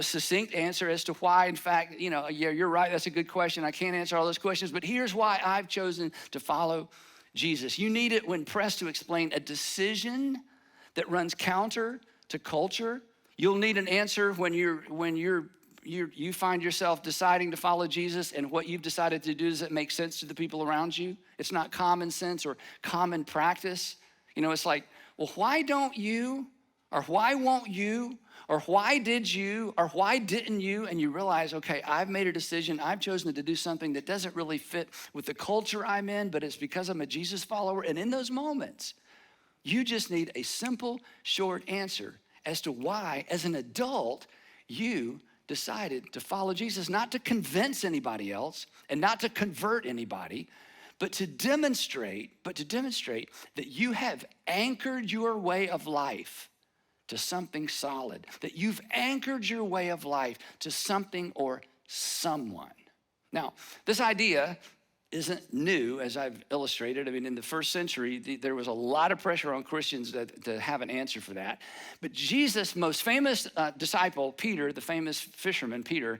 [SPEAKER 2] succinct answer as to why, in fact, yeah, you're right, that's a good question. I can't answer all those questions, but here's why I've chosen to follow Jesus. You need it when pressed to explain a decision that runs counter to culture. You'll need an answer when you find yourself deciding to follow Jesus, and what you've decided to do, does it make sense to the people around you? It's not common sense or common practice. It's like, well, why don't you? Or why won't you? Or why did you? Or why didn't you? And you realize, okay, I've made a decision. I've chosen to do something that doesn't really fit with the culture I'm in, but it's because I'm a Jesus follower. And in those moments, you just need a simple, short answer as to why, as an adult, you decided to follow Jesus, not to convince anybody else and not to convert anybody, but to demonstrate that you have anchored your way of life to something solid, that you've anchored your way of life to something or someone. Now, this idea isn't new, as I've illustrated. I mean, in the first century, there was a lot of pressure on Christians to have an answer for that. But Jesus' most famous disciple, Peter, the famous fisherman, Peter,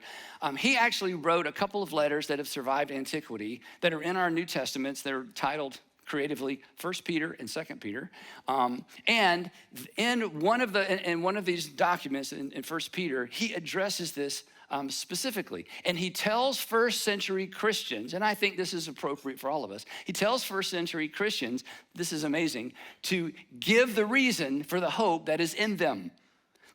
[SPEAKER 2] he actually wrote a couple of letters that have survived antiquity that are in our New Testaments. They're titled creatively 1 Peter and 2 Peter. And in one of these documents in 1 Peter, he addresses this specifically. And he tells first century Christians, and I think this is appropriate for all of us, he tells first century Christians, this is amazing, to give the reason for the hope that is in them.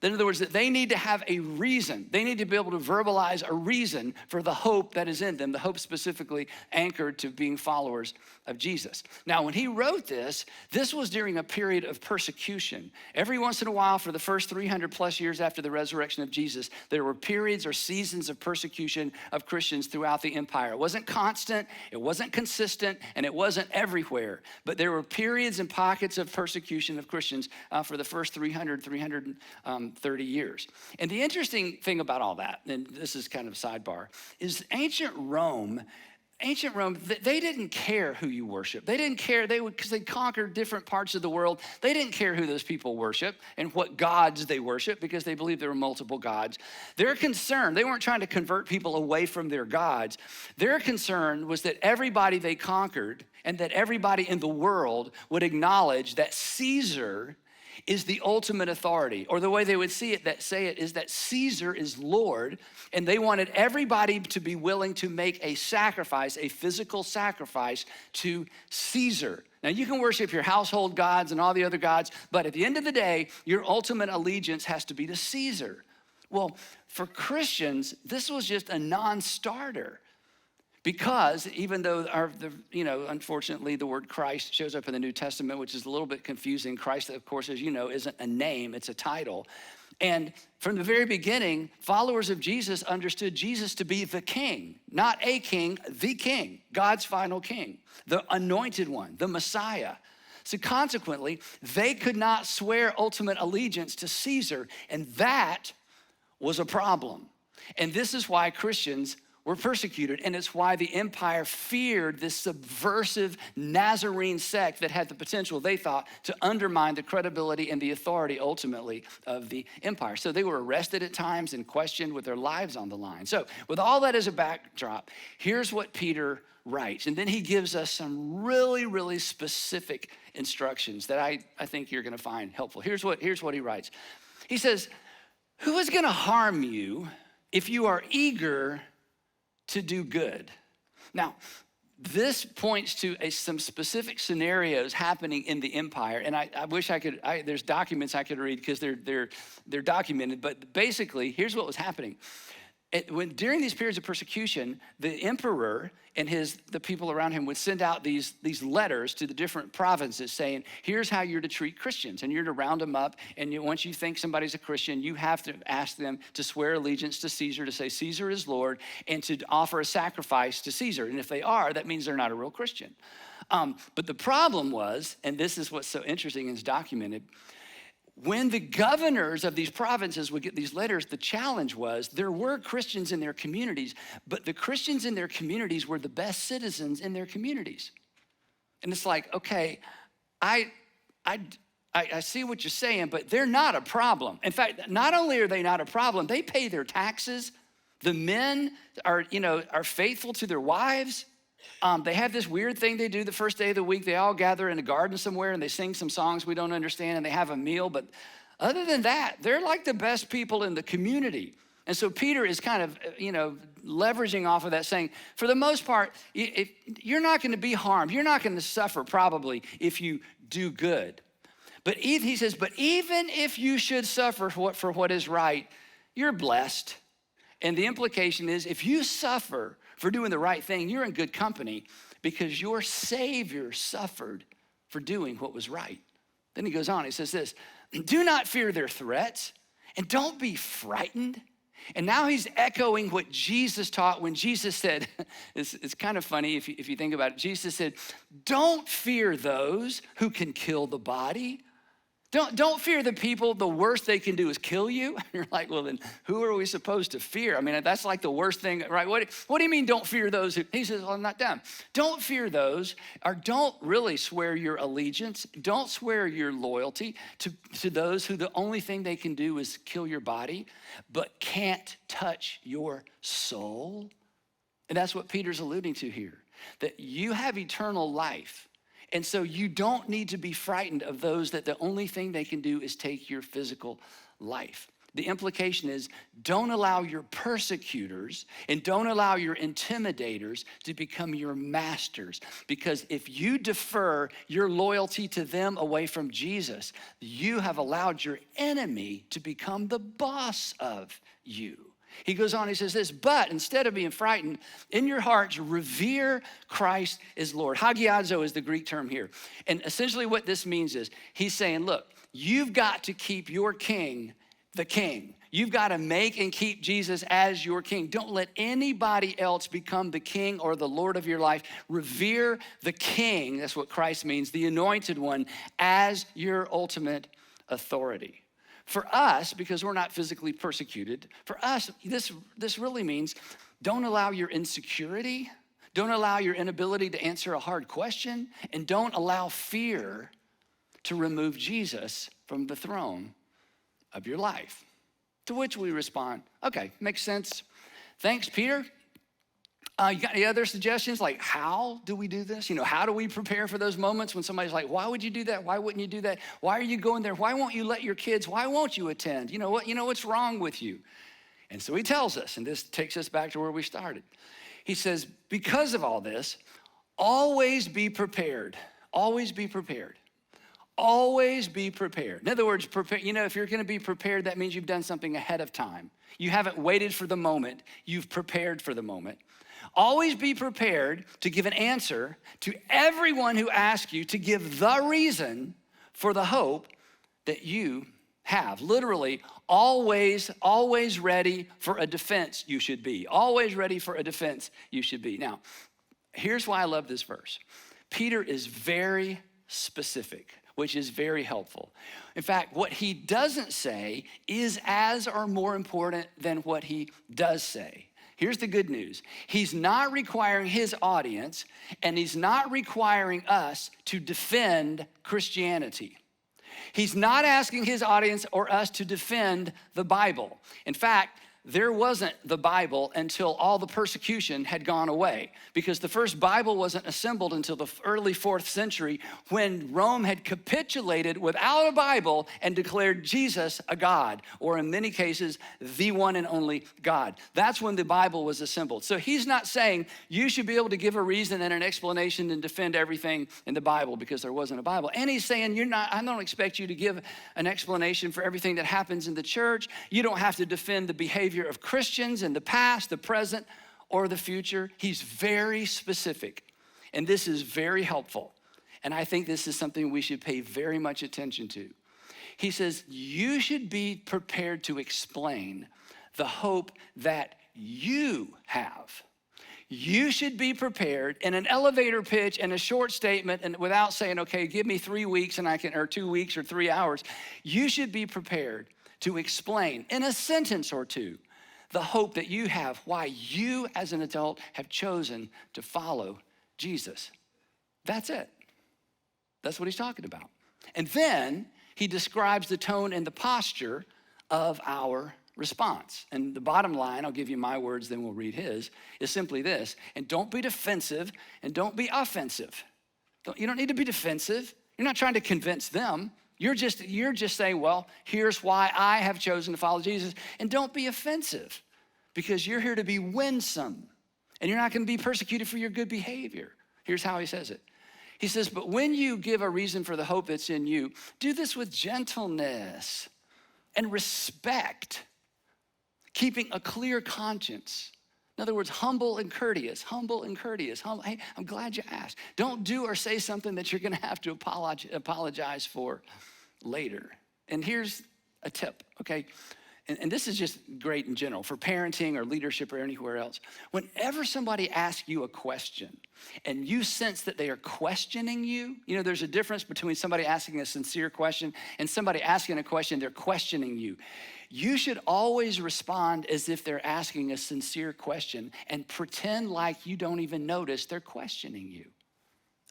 [SPEAKER 2] In other words, that they need to have a reason. They need to be able to verbalize a reason for the hope that is in them, the hope specifically anchored to being followers of Jesus. Now, when he wrote this was during a period of persecution. Every once in a while, for the first 300 plus years after the resurrection of Jesus, there were periods or seasons of persecution of Christians throughout the empire. It wasn't constant, it wasn't consistent, and it wasn't everywhere. But there were periods and pockets of persecution of Christians for the first 330 years. And the interesting thing about all that, and this is kind of a sidebar, is ancient Rome, they didn't care who you worship. They didn't care, because they conquered different parts of the world. They didn't care who those people worship and what gods they worship, because they believed there were multiple gods. Their concern, they weren't trying to convert people away from their gods. Their concern was that everybody they conquered and that everybody in the world would acknowledge that Caesar is the ultimate authority, or the way they would say it is that Caesar is Lord, and they wanted everybody to be willing to make a sacrifice, a physical sacrifice to Caesar. Now, you can worship your household gods and all the other gods, but at the end of the day, your ultimate allegiance has to be to Caesar. Well, for Christians, this was just a non-starter. Because even though unfortunately the word Christ shows up in the New Testament, which is a little bit confusing. Christ, of course, as you know, isn't a name, it's a title. And from the very beginning, followers of Jesus understood Jesus to be the king, not a king, the king, God's final king, the anointed one, the Messiah. So consequently, they could not swear ultimate allegiance to Caesar, and that was a problem. And this is why Christians were persecuted, and it's why the empire feared this subversive Nazarene sect that had the potential, they thought, to undermine the credibility and the authority ultimately of the empire. So they were arrested at times and questioned with their lives on the line. So with all that as a backdrop, here's what Peter writes, and then he gives us some really, really specific instructions that I think you're gonna find helpful. Here's what he writes. He says, "Who is gonna harm you if you are eager to do good?" Now, this points to some specific scenarios happening in the empire, and I wish I could. There's documents I could read because they're documented. But basically, here's what was happening. During these periods of persecution, the emperor and the people around him would send out these letters to the different provinces saying, here's how you're to treat Christians, and you're to round them up, and once you think somebody's a Christian, you have to ask them to swear allegiance to Caesar, to say Caesar is Lord, and to offer a sacrifice to Caesar. And if they are, that means they're not a real Christian. But the problem was, and this is what's so interesting and is documented, when the governors of these provinces would get these letters, the challenge was there were Christians in their communities, but the Christians in their communities were the best citizens in their communities. And it's like, okay, I see what you're saying, but they're not a problem. In fact, not only are they not a problem, they pay their taxes. The men are faithful to their wives. They have this weird thing they do the first day of the week. They all gather in a garden somewhere and they sing some songs we don't understand and they have a meal. But other than that, they're like the best people in the community. And so Peter is kind of, leveraging off of that, saying, for the most part, you're not going to be harmed. You're not going to suffer probably if you do good. But he says, but even if you should suffer for what is right, you're blessed. And the implication is if you suffer for doing the right thing, you're in good company because your Savior suffered for doing what was right. Then he goes on, he says this, do not fear their threats and don't be frightened. And now he's echoing what Jesus taught when Jesus said, it's kind of funny if you think about it. Jesus said, don't fear those who can kill the body. Don't fear the people, the worst they can do is kill you. You're like, well, then who are we supposed to fear? I mean, that's like the worst thing, right? What do you mean don't fear those who, he says, well, I'm not dumb. Don't fear those, or don't really swear your allegiance. Don't swear your loyalty to those who the only thing they can do is kill your body, but can't touch your soul. And that's what Peter's alluding to here, that you have eternal life. And so you don't need to be frightened of those that the only thing they can do is take your physical life. The implication is don't allow your persecutors and don't allow your intimidators to become your masters. Because if you defer your loyalty to them away from Jesus, you have allowed your enemy to become the boss of you. He goes on, he says this, but instead of being frightened, in your hearts, revere Christ as Lord. Hagiazo is the Greek term here. And essentially what this means is he's saying, look, you've got to keep your king the king. You've got to make and keep Jesus as your king. Don't let anybody else become the king or the Lord of your life. Revere the king, that's what Christ means, the anointed one, as your ultimate authority. For us, because we're not physically persecuted, for us, this really means don't allow your insecurity, don't allow your inability to answer a hard question, and don't allow fear to remove Jesus from the throne of your life. To which we respond, okay, makes sense. Thanks, Peter. You got any other suggestions? Like, how do we do this? How do we prepare for those moments when somebody's like, why would you do that? Why wouldn't you do that? Why are you going there? Why won't you let your kids? Why won't you attend? What's wrong with you? And so he tells us, and this takes us back to where we started. He says, because of all this, always be prepared. Always be prepared. Always be prepared. In other words, if you're gonna be prepared, that means you've done something ahead of time. You haven't waited for the moment, you've prepared for the moment. Always be prepared to give an answer to everyone who asks you to give the reason for the hope that you have. Literally, always ready for a defense you should be. Always ready for a defense you should be. Now, here's why I love this verse. Peter is very specific, which is very helpful. In fact, what he doesn't say is as or more important than what he does say. Here's the good news. He's not requiring his audience, and he's not requiring us to defend Christianity. He's not asking his audience or us to defend the Bible. In fact, there wasn't the Bible until all the persecution had gone away, because the first Bible wasn't assembled until the early 4th century, when Rome had capitulated without a Bible and declared Jesus a God, or in many cases, the one and only God. That's when the Bible was assembled. So he's not saying you should be able to give a reason and an explanation and defend everything in the Bible because there wasn't a Bible. And he's saying I don't expect you to give an explanation for everything that happens in the church. You don't have to defend the behavior of Christians in the past, the present, or the future. He's very specific, and this is very helpful. And I think this is something we should pay very much attention to. He says, you should be prepared to explain the hope that you have. You should be prepared in an elevator pitch and a short statement, and without saying, okay, give me 3 weeks and or 2 weeks or 3 hours. You should be prepared to explain in a sentence or two the hope that you have, why you as an adult have chosen to follow Jesus. That's it. That's what he's talking about. And then he describes the tone and the posture of our response. And the bottom line, I'll give you my words, then we'll read his, is simply this: and don't be defensive and don't be offensive. You don't need to be defensive. You're not trying to convince them. You're just saying, well, here's why I have chosen to follow Jesus. And don't be offensive, because you're here to be winsome, and you're not going to be persecuted for your good behavior. Here's how he says it. He says, but when you give a reason for the hope that's in you, do this with gentleness and respect, keeping a clear conscience. In other words, humble and courteous. Hey, I'm glad you asked. Don't do or say something that you're going to have to apologize for later. And here's a tip, okay? And this is just great in general for parenting or leadership or anywhere else. Whenever somebody asks you a question and you sense that they are questioning you, there's a difference between somebody asking a sincere question and somebody asking a question, they're questioning you. You should always respond as if they're asking a sincere question and pretend like you don't even notice they're questioning you.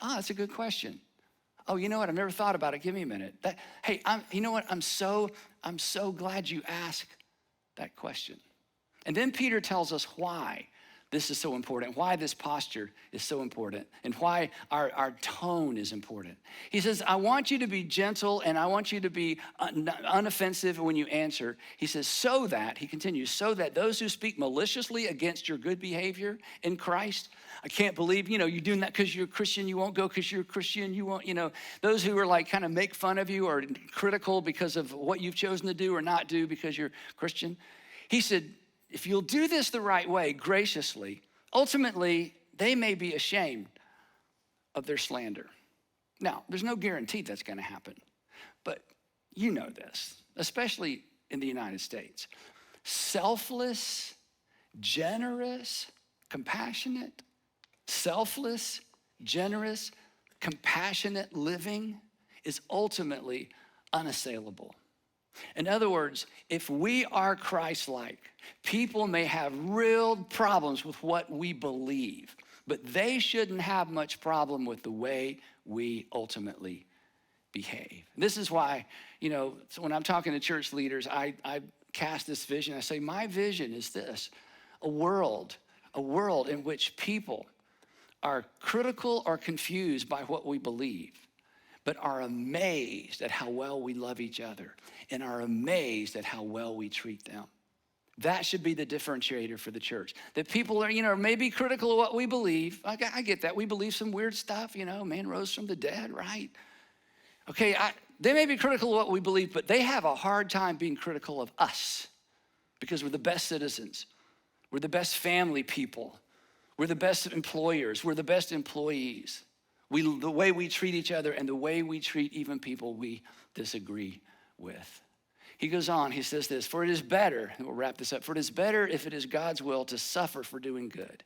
[SPEAKER 2] That's a good question. Oh, you know what? I've never thought about it. Give me a minute. You know what? I'm so glad you asked that question. And then Peter tells us why this is so important, why this posture is so important, and why our tone is important. He says, I want you to be gentle and I want you to be unoffensive when you answer. He says, so that, he continues, so that those who speak maliciously against your good behavior in Christ, I can't believe, you're doing that because you're a Christian, you won't go because you're a Christian, you won't, those who are like kind of make fun of you or critical because of what you've chosen to do or not do because you're Christian. He said, if you'll do this the right way, graciously, ultimately, they may be ashamed of their slander. Now, there's no guarantee that's gonna happen, but you know this, especially in the United States. Selfless, generous, compassionate, selfless, generous, compassionate living is ultimately unassailable. In other words, if we are Christ-like, people may have real problems with what we believe, but they shouldn't have much problem with the way we ultimately behave. This is why, so when I'm talking to church leaders, I cast this vision. I say, my vision is this, a world in which people are critical or confused by what we believe, but are amazed at how well we love each other and are amazed at how well we treat them. That should be the differentiator for the church. That people are, maybe critical of what we believe. I get that. We believe some weird stuff, man rose from the dead, right? Okay, they may be critical of what we believe, but they have a hard time being critical of us because we're the best citizens. We're the best family people. We're the best employers. We're the best employees. The way we treat each other and the way we treat even people we disagree with. He goes on, he says this, for it is better, and we'll wrap this up, for it is better if it is God's will to suffer for doing good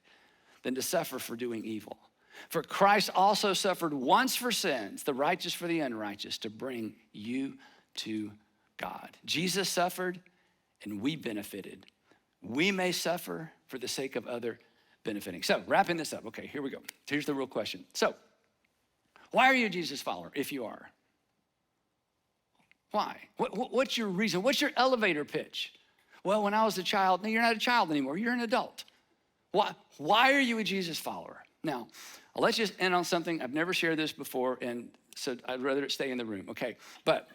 [SPEAKER 2] than to suffer for doing evil. For Christ also suffered once for sins, the righteous for the unrighteous, to bring you to God. Jesus suffered and we benefited. We may suffer for the sake of other benefiting. So wrapping this up, okay, here we go. Here's the real question. So, why are you a Jesus follower if you are? Why? What's your reason? What's your elevator pitch? Well, when I was a child, no, you're not a child anymore, you're an adult. Why are you a Jesus follower? Now, I'll let you in on something. I've never shared this before, and so I'd rather it stay in the room, okay? But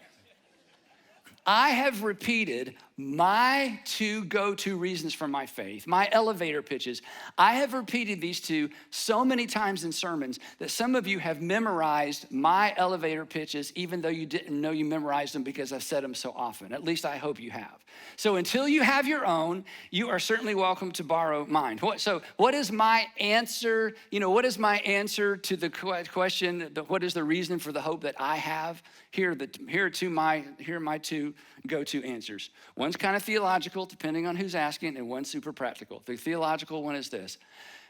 [SPEAKER 2] I have repeated my two go-to reasons for my faith, my elevator pitches. I have repeated these two so many times in sermons that some of you have memorized my elevator pitches even though you didn't know you memorized them because I've said them so often. At least I hope you have. So until you have your own, you are certainly welcome to borrow mine. So what is my answer? What is my answer to the question, what is the reason for the hope that I have? Here are my two go-to answers. One's kind of theological, depending on who's asking, and one's super practical. The theological one is this.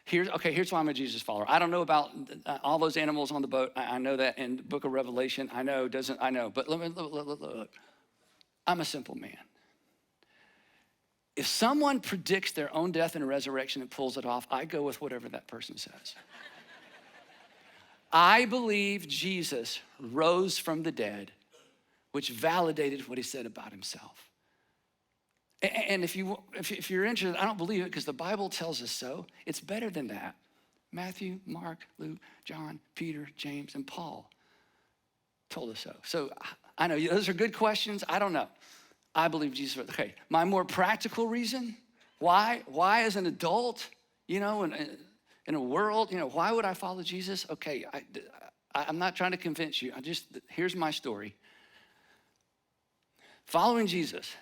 [SPEAKER 2] Here's why I'm a Jesus follower. I don't know about all those animals on the boat. I know that in the book of Revelation. I know. But look. I'm a simple man. If someone predicts their own death and resurrection and pulls it off, I go with whatever that person says. I believe Jesus rose from the dead, which validated what he said about himself. And if you're interested, I don't believe it because the Bible tells us so. It's better than that. Matthew, Mark, Luke, John, Peter, James, and Paul told us so. So I know those are good questions. I don't know. I believe Jesus. Okay, my more practical reason, why as an adult, in a world, why would I follow Jesus? Okay, I'm not trying to convince you. Here's my story. Following Jesus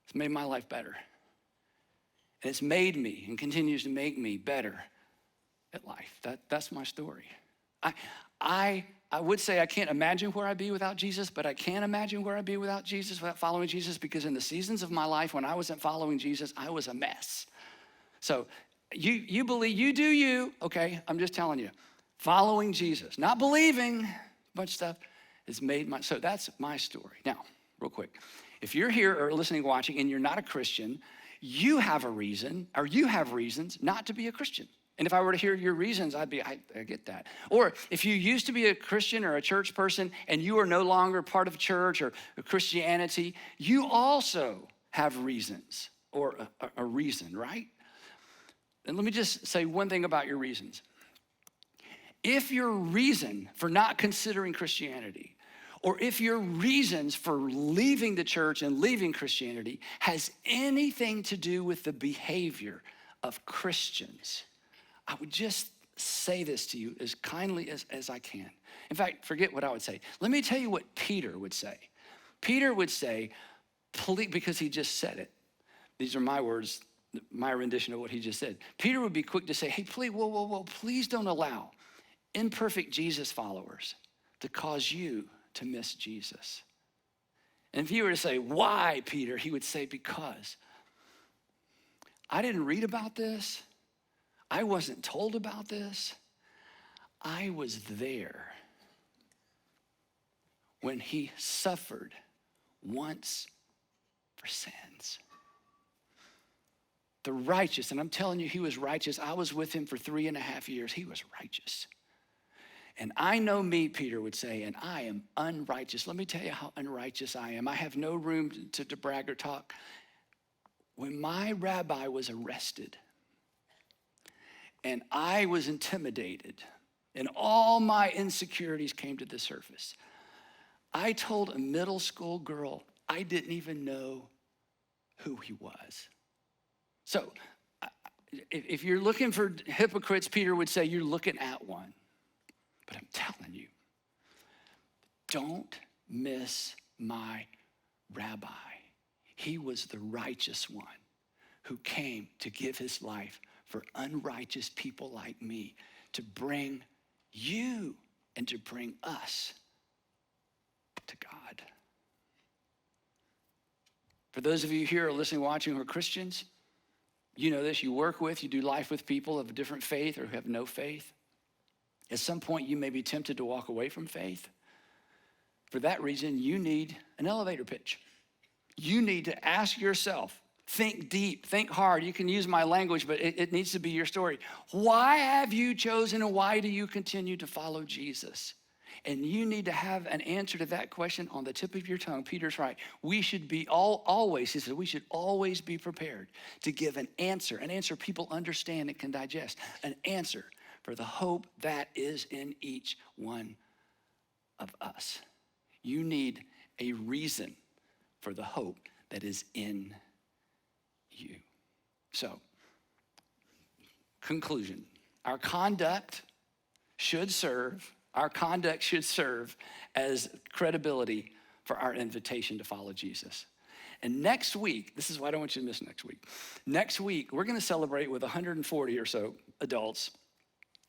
[SPEAKER 2] has made my life better. And it's made me and continues to make me better at life. That's my story. I would say I can't imagine where I'd be without Jesus, but I can imagine where I'd be without Jesus, without following Jesus, because in the seasons of my life when I wasn't following Jesus, I was a mess. So you believe, you do you, okay? I'm just telling you. Following Jesus, not believing, a bunch of stuff, has made so that's my story. Now, real quick, if you're here or listening, watching, and you're not a Christian, you have a reason, or you have reasons not to be a Christian. And if I were to hear your reasons, I get that. Or if you used to be a Christian or a church person and you are no longer part of church or Christianity, you also have reasons or a reason, right? And let me just say one thing about your reasons. If your reason for not considering Christianity, or if your reasons for leaving the church and leaving Christianity has anything to do with the behavior of Christians, I would just say this to you as kindly as I can. In fact, forget what I would say. Let me tell you what Peter would say. Peter would say, please, because he just said it. These are my words, my rendition of what he just said. Peter would be quick to say, hey, please, whoa, please don't allow imperfect Jesus followers to cause you to miss Jesus. And if you were to say, why, Peter? He would say, because I didn't read about this. I wasn't told about this. I was there when he suffered once for sins. The righteous, and I'm telling you, he was righteous. I was with him for 3.5 years. He was righteous. And I know me, Peter would say, and I am unrighteous. Let me tell you how unrighteous I am. I have no room to brag or talk. When my rabbi was arrested and I was intimidated and all my insecurities came to the surface, I told a middle school girl I didn't even know who he was. So if you're looking for hypocrites, Peter would say you're looking at one. But I'm telling you, don't miss my rabbi. He was the righteous one who came to give his life for unrighteous people like me, to bring you and to bring us to God. For those of you here who are listening, watching, who are Christians, you know this, you work with, you do life with people of a different faith or who have no faith. At some point, you may be tempted to walk away from faith. For that reason, you need an elevator pitch. You need to ask yourself, think deep, think hard. You can use my language, but it needs to be your story. Why have you chosen and why do you continue to follow Jesus? And you need to have an answer to that question on the tip of your tongue. Peter's right. We should be always, he said, we should always be prepared to give an answer people understand and can digest, an answer for the hope that is in each one of us. You need a reason for the hope that is in you. So, conclusion. Our conduct should serve as credibility for our invitation to follow Jesus. And next week, this is what I don't want you to miss next week. Next week, we're going to celebrate with 140 or so adults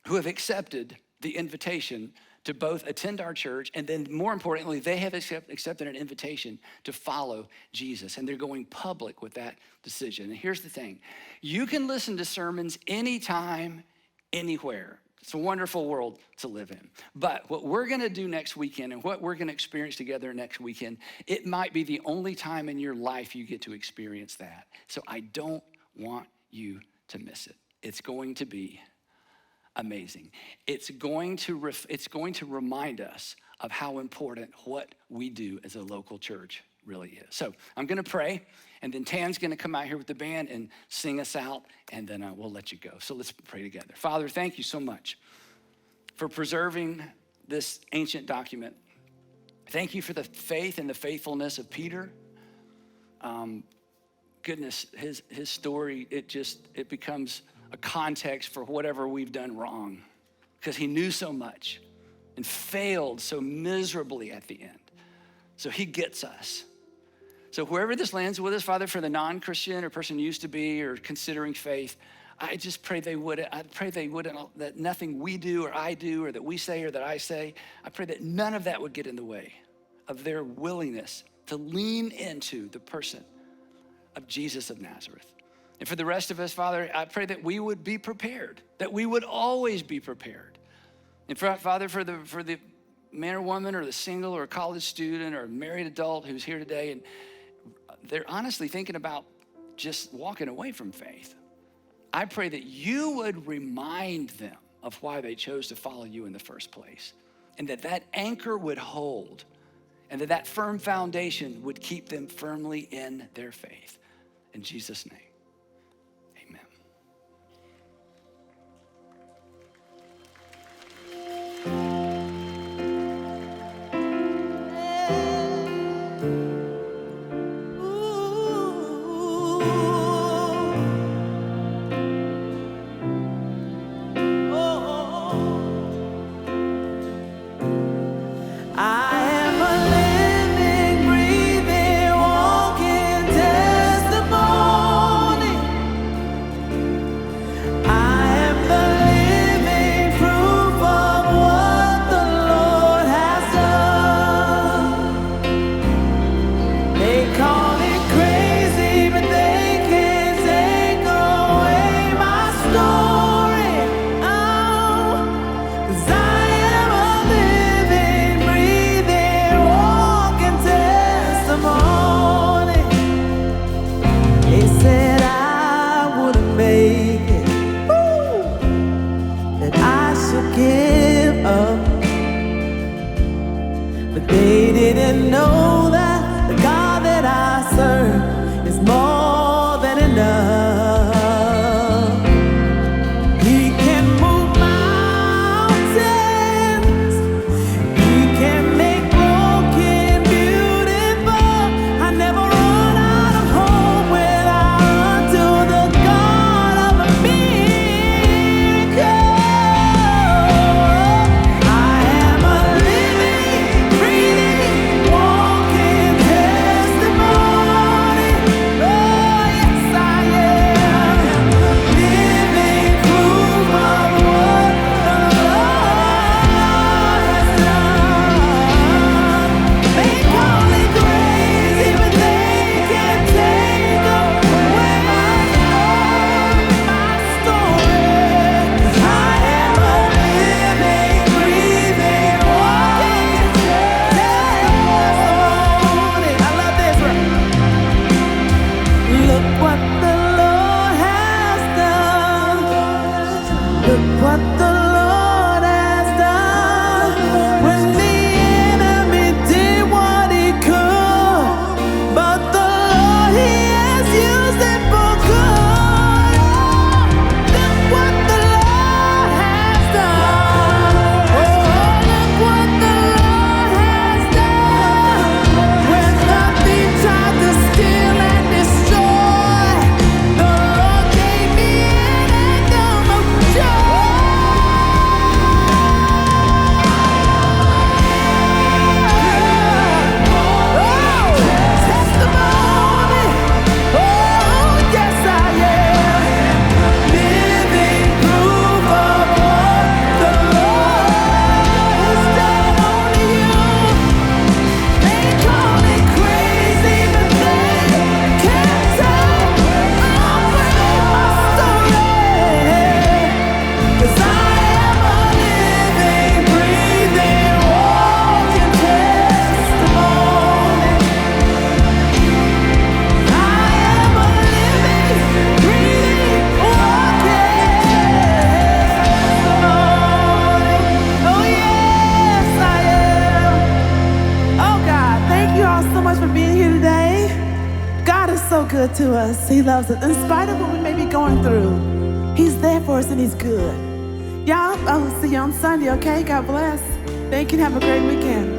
[SPEAKER 2] who have accepted the invitation to both attend our church, and then more importantly, they have accepted an invitation to follow Jesus, and they're going public with that decision. And here's the thing. You can listen to sermons anytime, anywhere. It's a wonderful world to live in. But what we're gonna do next weekend and what we're gonna experience together next weekend, it might be the only time in your life you get to experience that. So I don't want you to miss it. It's going to be amazing. It's going to remind us of how important what we do as a local church really is. So I'm gonna pray, and then Tan's gonna come out here with the band and sing us out, and then we'll let you go. So let's pray together. Father, thank you so much for preserving this ancient document. Thank you for the faith and the faithfulness of Peter. Goodness, his story, it becomes a context for whatever we've done wrong, because he knew so much and failed so miserably at the end. So he gets us. So wherever this lands with us, Father, for the non-Christian or person used to be or considering faith, I just pray they wouldn't, that nothing we do or I do or that we say or that I say, I pray that none of that would get in the way of their willingness to lean into the person of Jesus of Nazareth. And for the rest of us, Father, I pray that we would be prepared, that we would always be prepared. And Father, for the man or woman or the single or college student or married adult who's here today and they're honestly thinking about just walking away from faith, I pray that you would remind them of why they chose to follow you in the first place, and that anchor would hold, and that firm foundation would keep them firmly in their faith. In Jesus' name.
[SPEAKER 6] good to us. He loves us. In spite of what we may be going through, He's there for us and He's good. Y'all, I'll see you on Sunday, okay? God bless. Thank you and have a great weekend.